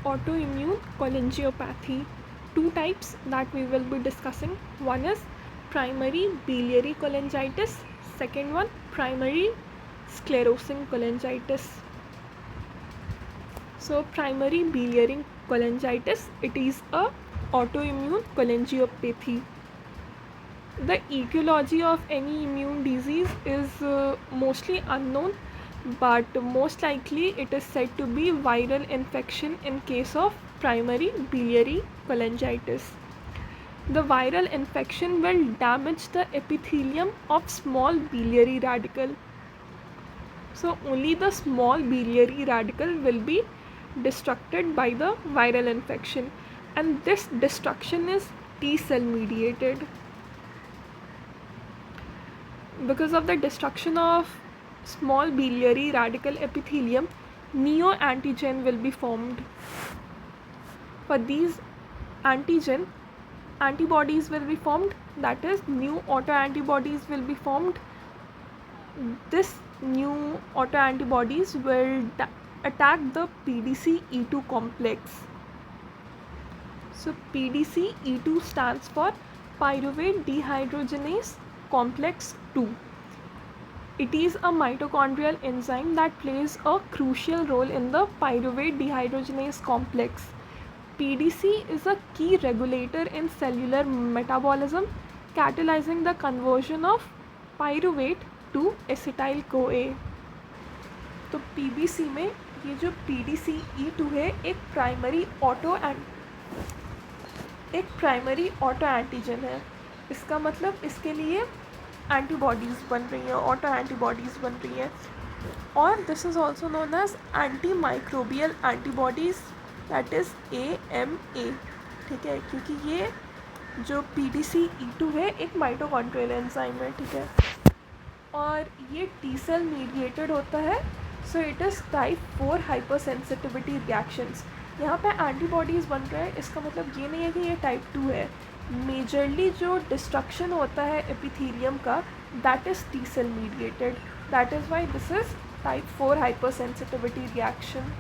autoimmune cholangiopathy. Two types that we will be discussing. One is primary biliary cholangitis, second one primary sclerosing cholangitis. So primary biliary cholangitis, it is a autoimmune cholangiopathy. The etiology of any immune disease is mostly unknown, but most likely it is said to be viral infection in case of primary biliary cholangitis. The viral infection will damage the epithelium of small biliary radicle. So only the small biliary radicle will be destructed by the viral infection, and this destruction is T cell mediated. Because of the destruction of small biliary radical epithelium, neoantigen will be formed. For these antigen, antibodies will be formed, that is, new autoantibodies will be formed. This new autoantibodies will attack the PDC-E2 complex. So PDC-E2 stands for pyruvate dehydrogenase complex 2. It is a mitochondrial enzyme that plays a crucial role in the pyruvate dehydrogenase complex. PDC is a key regulator in cellular metabolism, catalyzing the conversion of pyruvate to acetyl CoA. तो PBC में ये जो PDC-E2 है एक primary auto antigen है. इसका मतलब इसके लिए एंटीबॉडीज़ बन रही हैं, ऑटो एंटीबॉडीज़ बन रही हैं. और this is also known as anti microbial antibodies, that is AMA. ठीक है, क्योंकि ये जो PDC-E2 है एक माइटोकॉन्ड्रियल एंजाइम है. ठीक है, और ये टी सेल मीडिएटेड होता है. So it is type 4 hyper sensitivity reactions. यहाँ पे एंटीबॉडीज़ बन रहे हैं, इसका मतलब ये नहीं है कि ये टाइप 2 है. मेजरली जो डिस्ट्रक्शन होता है एपिथेलियम का, that is T cell mediated. That is why this is type 4 hyper sensitivity reaction.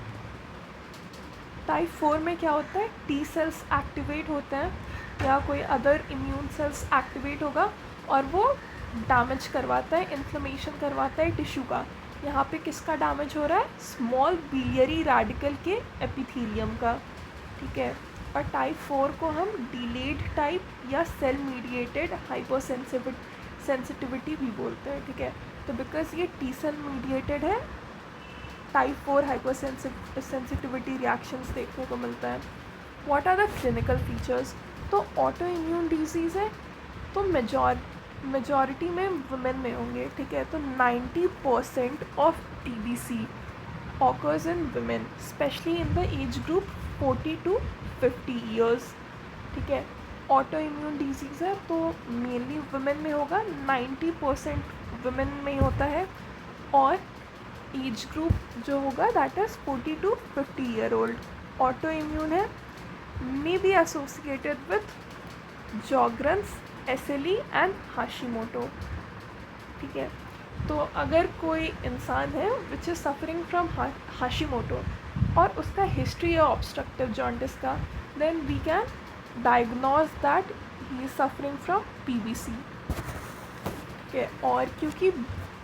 Type 4 में क्या होता है, टी सेल्स एक्टिवेट होते हैं या कोई अदर इम्यून सेल्स एक्टिवेट होगा और वो डैमेज करवाता है, इन्फ्लेमेशन करवाता है टिश्यू का. यहाँ पे किसका डैमेज हो रहा है, स्मॉल बिलियरी रेडिकल के एपिथेलियम का. ठीक है, और टाइप 4 को हम डिलेड टाइप या सेल मीडिएटेड हाइपर सेंसिटिविटी भी बोलते हैं. ठीक है, तो बिकॉज ये टी सेल मीडिएटेड है, टाइप 4 हाइपर सेंसिटिविटी रिएक्शंस देखने को मिलता है. What are the clinical features. तो ऑटो इम्यून डिजीज़ है तो मेजॉरिटी में वुमेन में होंगे. ठीक है, तो 90% of TBC occurs in women, specially in the age group 40 to 50 years. ठीक है, ऑटो इम्यून डिजीज़ है तो मेनली वुमेन में होगा, 90% वुमेन में होता है. और एज ग्रुप जो होगा that is 40 to 50 year old. Auto immune है, may be associated with Sjogren's, SLE and Hashimoto. ठीक है, तो अगर कोई इंसान है which is suffering from Hashimoto और उसका हिस्ट्री है ऑब्स्ट्रक्टिव जॉन्डिस का, then we can diagnose that he is suffering from PBC. ठीक है, और क्योंकि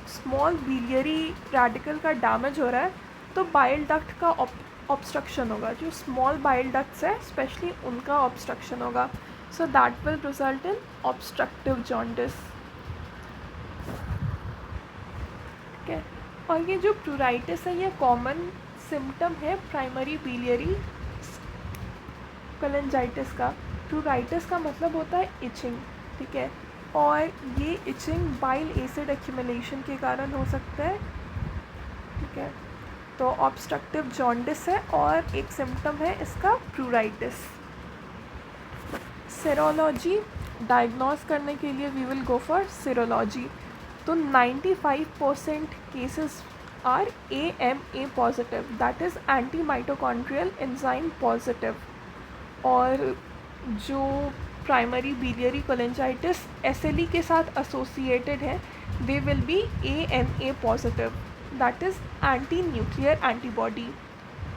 स्मॉल बिलियरी रेडिकल का डैमेज हो रहा है तो बाइल डक्ट का ऑब्स्ट्रक्शन होगा. जो स्मॉल बाइल डक्ट्स है स्पेशली उनका ऑब्स्ट्रक्शन होगा. So that will result in obstructive jaundice. ठीक है, और ये जो प्लूराइटिस है ये कॉमन सिम्टम है प्राइमरी बिलियरी कोलेंजाइटिस का. प्लूराइटिस का मतलब होता है इचिंग. ठीक है, और ये इचिंग बाइल एसिड एक्यूमुलेशन के कारण हो सकता है. ठीक है, तो ऑब्स्ट्रक्टिव जॉन्डिस है और एक सिम्टम है इसका प्लूराइटिस. सेरोलॉजी डायग्नोज करने के लिए we will go for serology. तो 95% cases are AMA positive, that is anti mitochondrial enzyme positive. और जो प्राइमरी बिलियरी कोलेंजाइटिस SLE के साथ एसोसिएटेड है, they will B ANA positive, that is anti nuclear antibody.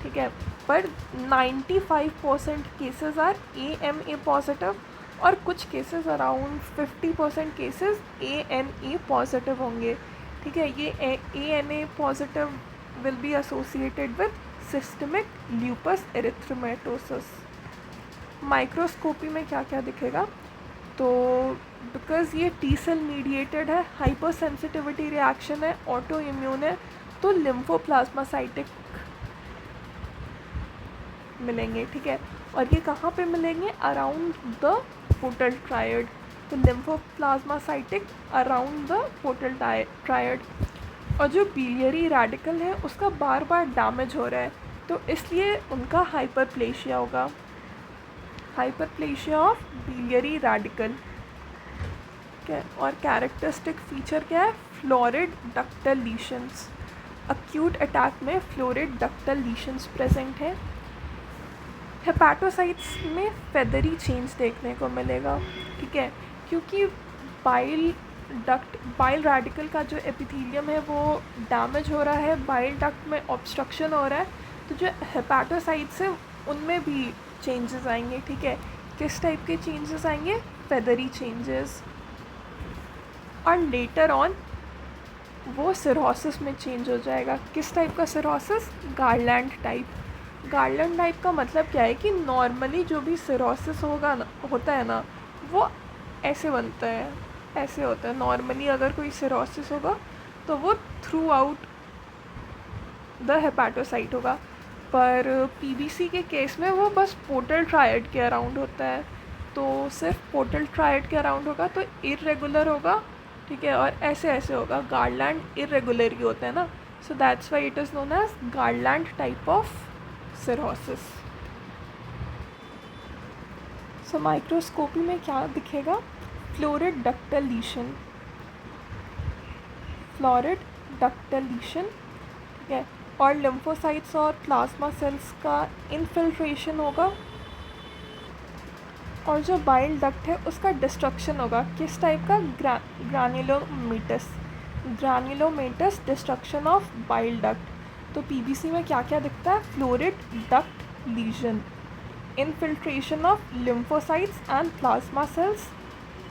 ठीक है, पर 95% केसेस आर AMA पॉजिटिव और कुछ cases around 50% cases ANA positive होंगे। ठीक है, ये ANA positive will be associated with systemic lupus erythematosus. Microscopy में क्या क्या दिखेगा, तो बिकॉज़ ये टी सेल मीडिएटेड है, हाइपर सेंसिटिविटी रिएक्शन है, ऑटो इम्यून है, तो लिम्फोप्लाज्मासाइटिक मिलेंगे। ठीक है, और ये कहाँ पे मिलेंगे, अराउंड द पोर्टल ट्रायड। तो लिम्फोप्लाज्मासाइटिक अराउंड द पोर्टल ट्रायड। और जो बिलियरी रेडिकल है उसका बार बार डैमेज हो रहा है, तो इसलिए उनका हाइपरप्लेशिया होगा, हाइपरप्लेशिया ऑफ बिलियरी रेडिकल। क्या है, और कैरेक्टरिस्टिक फीचर क्या है, फ्लोरिड डक्टल लीशंस। अक्यूट अटैक में फ्लोरिड डक्टल लीशंस प्रेजेंट है। हेपाटोसाइट्स में फेदरी चेंज देखने को मिलेगा। ठीक है, क्योंकि बाइल रेडिकल का जो एपिथेलियम है वो डैमेज हो रहा है, बाइल डक्ट में ऑब्स्ट्रक्शन हो रहा है, तो जो हेपाटोसाइट्स है उनमें भी चेंजेस आएंगे। ठीक है, किस टाइप के चेंजेस आएंगे, फेदरी चेंजेस। और लेटर ऑन वो सिरोसिस में चेंज हो जाएगा। किस टाइप का cirrhosis, garland type. Garland type का मतलब क्या है कि नॉर्मली जो भी सिरोसिस होता है ना, वो ऐसे बनता है, ऐसे होता है नॉर्मली। अगर कोई सिरोसिस होगा तो वो थ्रू आउट द हेपाटोसाइट होगा, पर PBC के केस में वो बस पोर्टल ट्रायड के अराउंड होता है, तो सिर्फ पोर्टल ट्रायड के अराउंड होगा तो इरेगुलर होगा। ठीक है, और ऐसे ऐसे होगा, गार्लैंड इरेगुलर ही होता है ना, so that's why it is known as garland type of cirrhosis. So microscopy में क्या दिखेगा, florid ductal lesion, florid ductal lesion. ठीक है, और लिम्फोसाइट्स और प्लाज्मा सेल्स का इनफिल्ट्रेशन होगा, और जो बाइल डक्ट है उसका डिस्ट्रक्शन होगा। किस टाइप का, granulomatous destruction of bile duct. तो PBC में क्या क्या दिखता है, florid duct lesion, infiltration of lymphocytes and plasma cells,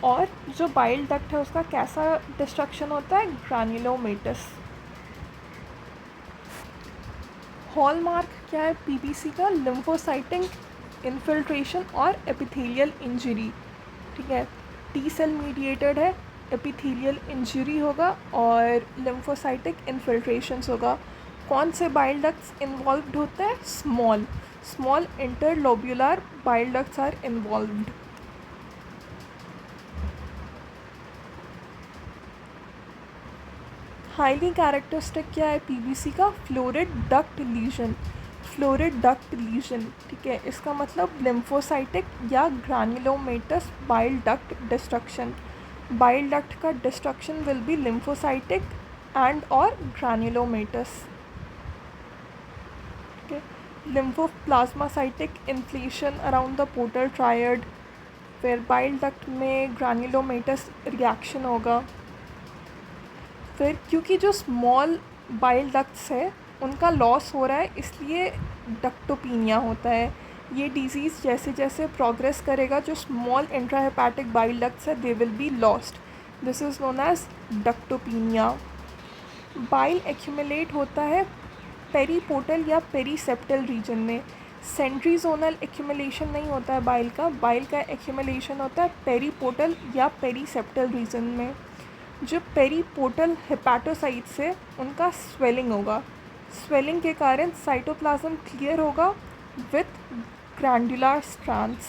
और जो बाइल डक्ट है उसका कैसा डिस्ट्रक्शन होता है, ग्रान्युलोमेटस। हॉलमार्क क्या है PBC का, लिम्फोसाइटिक इन्फिल्ट्रेशन और एपिथेलियल इंजरी। ठीक है, टी सेल मीडिएटेड है, एपिथेलियल इंजरी होगा और लिम्फोसाइटिक इन्फिल्ट्रेशंस होगा। कौन से बाइल डक्ट्स इन्वॉल्व्ड होते हैं, small interlobular bile ducts are involved. Highly characteristic क्या है PBC का, florid duct lesion, florid duct lesion. ठीक है, इसका मतलब लिम्फोसाइटिक या granulomatous bile duct destruction. Bile duct का destruction will be lymphocytic and और ग्रान्युलोमेटस। ठीक है, lymphoplasmacytic inflammation around the portal triad, फिर बाइल डक्ट में ग्रान्युलोमेटस रिएक्शन होगा। फिर क्योंकि जो स्मॉल बाइल डक्ट्स है उनका लॉस हो रहा है, इसलिए डक्टोपीनिया होता है। ये डिजीज़ जैसे जैसे प्रोग्रेस करेगा, जो स्मॉल इंट्राहेपेटिक बाइल डक्ट्स है they will be lost, this is known as ductopenia. Bile accumulate होता है पेरीपोर्टल या पेरीसेप्टल रीजन में, सेंट्रीजोनल एक्यूमुलेशन नहीं होता है बाइल का एक्यूमुलेशन होता है पेरीपोर्टल या पेरीसेप्टल रीजन में। जो पेरीपोर्टल हेपाटोसाइट्स है उनका स्वेलिंग होगा, स्वेलिंग के कारण साइटोप्लाज्म क्लियर होगा विथ ग्रैंडुलर स्ट्रैंड्स।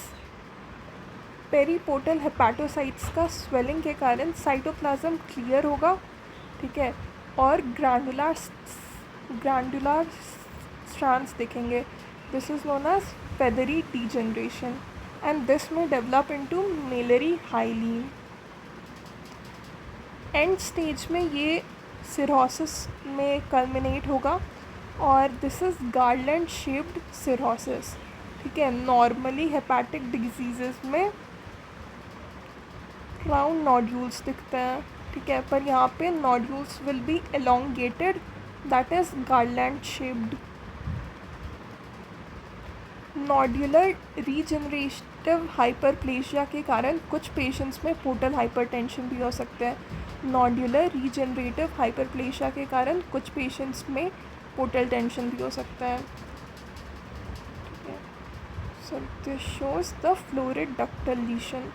पेरीपोर्टल हेपाटोसाइट्स का स्वेलिंग के कारण साइटोप्लाज्म क्लियर होगा। ठीक है, और ग्रैंडुलर स्ट्रैंड्स दिखेंगे, this is known as feathery degeneration and this में develop into Mallory hyaline. End stage में ये सिरोसिस में कल्मिनेट होगा और this is garland shaped cirrhosis. ठीक है, नॉर्मली हेपेटिक डिजीज़ में राउंड नोड्यूल्स दिखते हैं। ठीक है, पर यहाँ पे nodules will be elongated, that is garland shaped. Nodular regenerative hyperplasia के कारण कुछ पेशेंट्स में पोर्टल हाइपरटेंशन भी हो सकता है। नॉड्यूलर रीजनरेटिव हाइपरप्लेशिया के कारण कुछ पेशेंट्स में पोर्टल टेंशन भी हो सकता है। ठीक है, so this shows the fluoride ductal लीशन।